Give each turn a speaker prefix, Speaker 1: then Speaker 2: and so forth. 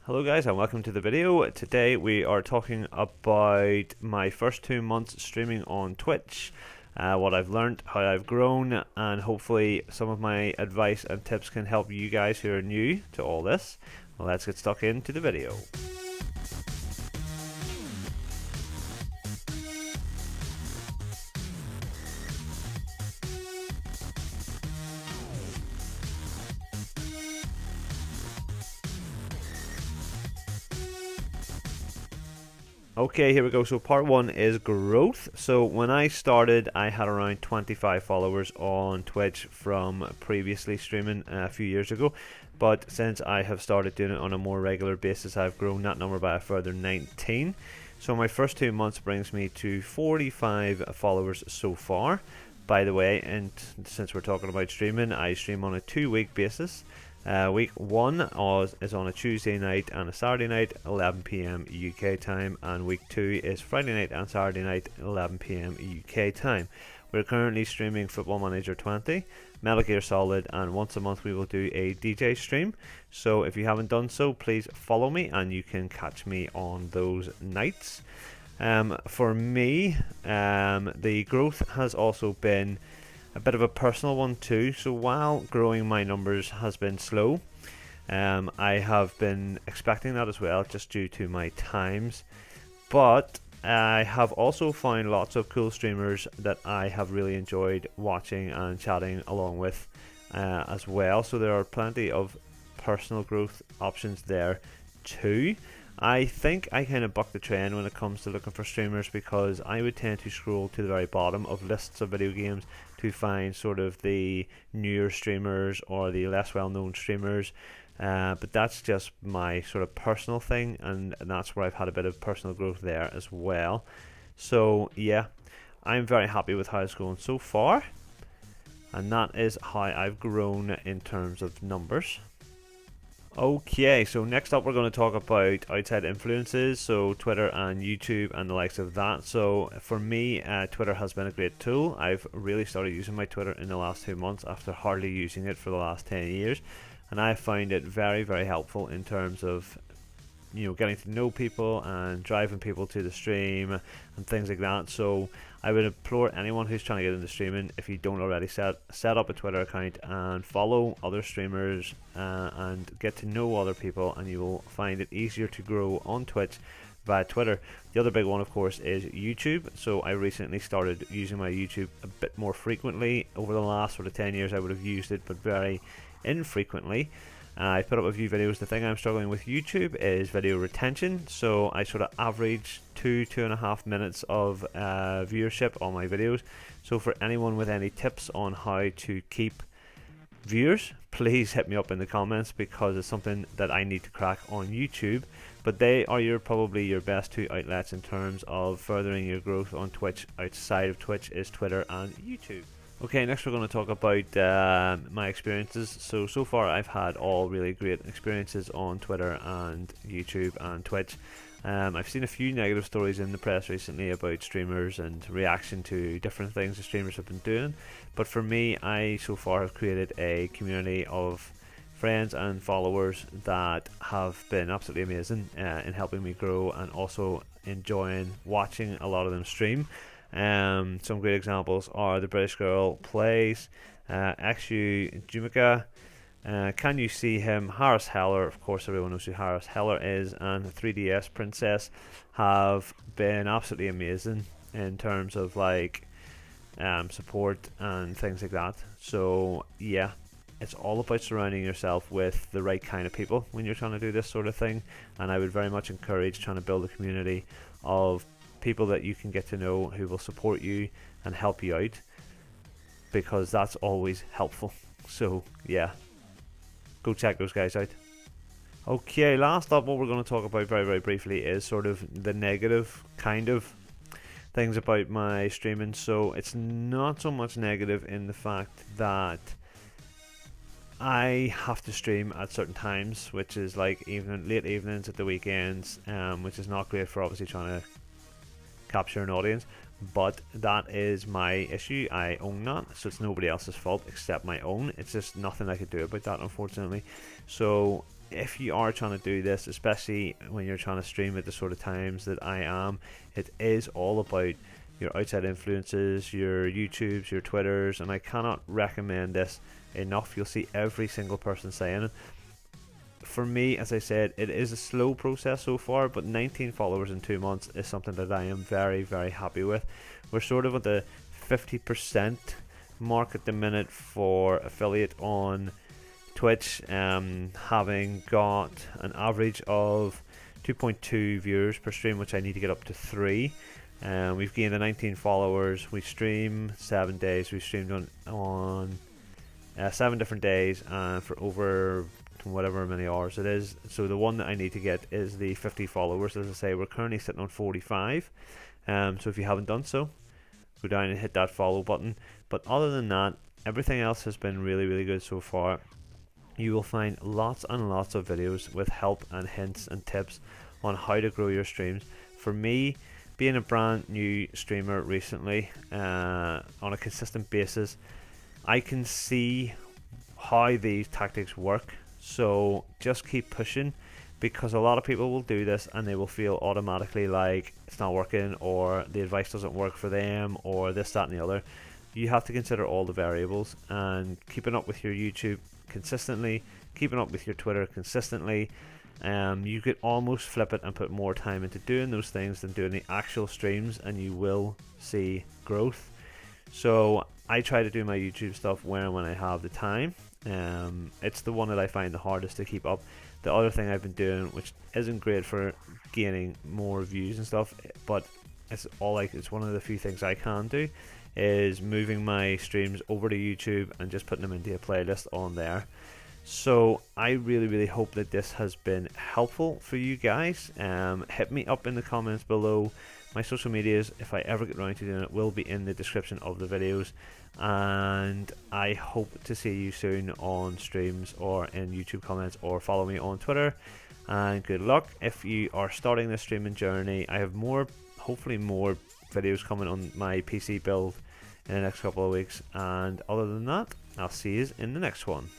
Speaker 1: Hello guys and welcome to the video. Today we are talking about my first 2 months streaming on Twitch, what I've learned, how I've grown, and hopefully some of my advice and tips can help you guys who are new to all this. Well, let's get stuck into the video. Okay, here we go. So part one is growth. So when I started, I had around 25 followers on Twitch from previously streaming a few years ago. But since I have started doing it on a more regular basis, I've grown that number by a further 19. So my first 2 months brings me to 45 followers so far. By the way, and since we're talking about streaming, I stream on a 2-week basis. Week 1 is on a Tuesday night and a Saturday night, 11 PM UK time, and week 2 is Friday night and Saturday night, 11 PM UK time. We're currently streaming Football Manager 20, Metal Gear Solid, and once a month we will do a DJ stream. So if you haven't done so, please follow me and you can catch me on those nights. For me, the growth has also been a bit of a personal one too. So while growing my numbers has been slow, I have been expecting that as well, just due to my times. But I have also found lots of cool streamers that I have really enjoyed watching and chatting along with as well. So there are plenty of personal growth options there too. I think I kind of buck the trend when it comes to looking for streamers, because I would tend to scroll to the very bottom of lists of video games to find sort of the newer streamers or the less well-known streamers. But that's just my sort of personal thing, and that's where I've had a bit of personal growth there as well. So yeah, I'm very happy with how it's going so far, and that is how I've grown in terms of numbers. Okay, so next up we're going to talk about outside influences, so Twitter and YouTube and the likes of that. So for me, Twitter has been a great tool. I've really started using my Twitter in the last 2 months after hardly using it for the last 10 years. And I find it very, very helpful in terms of, you know, getting to know people and driving people to the stream and things like that. So I would implore anyone who's trying to get into streaming, if you don't already set up a Twitter account and follow other streamers and get to know other people, and you will find it easier to grow on Twitch via Twitter. The other big one, of course, is YouTube. So I recently started using my YouTube a bit more frequently. Over the last sort of 10 years I would have used it, but very infrequently. I put up a few videos. The thing I'm struggling with YouTube is video retention. So I sort of average 2.5 minutes of viewership on my videos. So for anyone with any tips on how to keep viewers, please hit me up in the comments, because it's something that I need to crack on YouTube. But they are probably your best two outlets in terms of furthering your growth on Twitch. Outside of Twitch is Twitter and YouTube. Okay, next we're going to talk about my experiences. So far I've had all really great experiences on Twitter and YouTube and Twitch. I've seen a few negative stories in the press recently about streamers and reaction to different things the streamers have been doing. But for me, I so far have created a community of friends and followers that have been absolutely amazing in helping me grow, and also enjoying watching a lot of them stream. Some great examples are the British Girl Plays, XU Jumika, Can You See Him, Harris Heller, of course everyone knows who Harris Heller is, and 3DS Princess have been absolutely amazing in terms of like support and things like that. So yeah, it's all about surrounding yourself with the right kind of people when you're trying to do this sort of thing, and I would very much encourage trying to build a community of people that you can get to know who will support you and help you out, because that's always helpful. So yeah, go check those guys out. Okay, last up, what we're going to talk about very, very briefly is sort of the negative kind of things about my streaming. So it's not so much negative in the fact that I have to stream at certain times, which is like late evenings at the weekends, which is not great for obviously trying to capture an audience, but that is my issue. I own that, so it's nobody else's fault except my own. It's just nothing I could do about that, unfortunately. So if you are trying to do this, especially when you're trying to stream at the sort of times that I am, it is all about your outside influences, your YouTubes, your Twitters, and I cannot recommend this enough. You'll see every single person saying it. For me, as I said, it is a slow process so far, but 19 followers in 2 months is something that I am very, very happy with. We're sort of at the 50% mark at the minute for affiliate on Twitch, having got an average of 2.2 viewers per stream, which I need to get up to 3. We've gained the 19 followers. We stream 7 days. We've streamed on 7 different days, and for over whatever many hours it is. So the one that I need to get is the 50 followers. As I say, we're currently sitting on 45. So if you haven't done so, go down and hit that follow button. But other than that, everything else has been really, really good so far. You will find lots and lots of videos with help and hints and tips on how to grow your streams. For me, being a brand new streamer recently, on a consistent basis, I can see how these tactics work. So just keep pushing, because a lot of people will do this and they will feel automatically like it's not working, or the advice doesn't work for them, or this, that and the other. You have to consider all the variables, and keeping up with your YouTube consistently, keeping up with your Twitter consistently, you could almost flip it and put more time into doing those things than doing the actual streams, and you will see growth. So I try to do my YouTube stuff when I have the time. It's the one that I find the hardest to keep up. The other thing I've been doing, which isn't great for gaining more views and stuff, but it's one of the few things I can do, is moving my streams over to YouTube and just putting them into a playlist on there. So I really, really hope that this has been helpful for you guys. Hit me up in the comments below. My social medias, if I ever get around to doing it, will be in the description of the videos. And I hope to see you soon on streams or in YouTube comments, or follow me on Twitter. And good luck if you are starting this streaming journey. I have hopefully more videos coming on my PC build in the next couple of weeks. And other than that, I'll see you in the next one.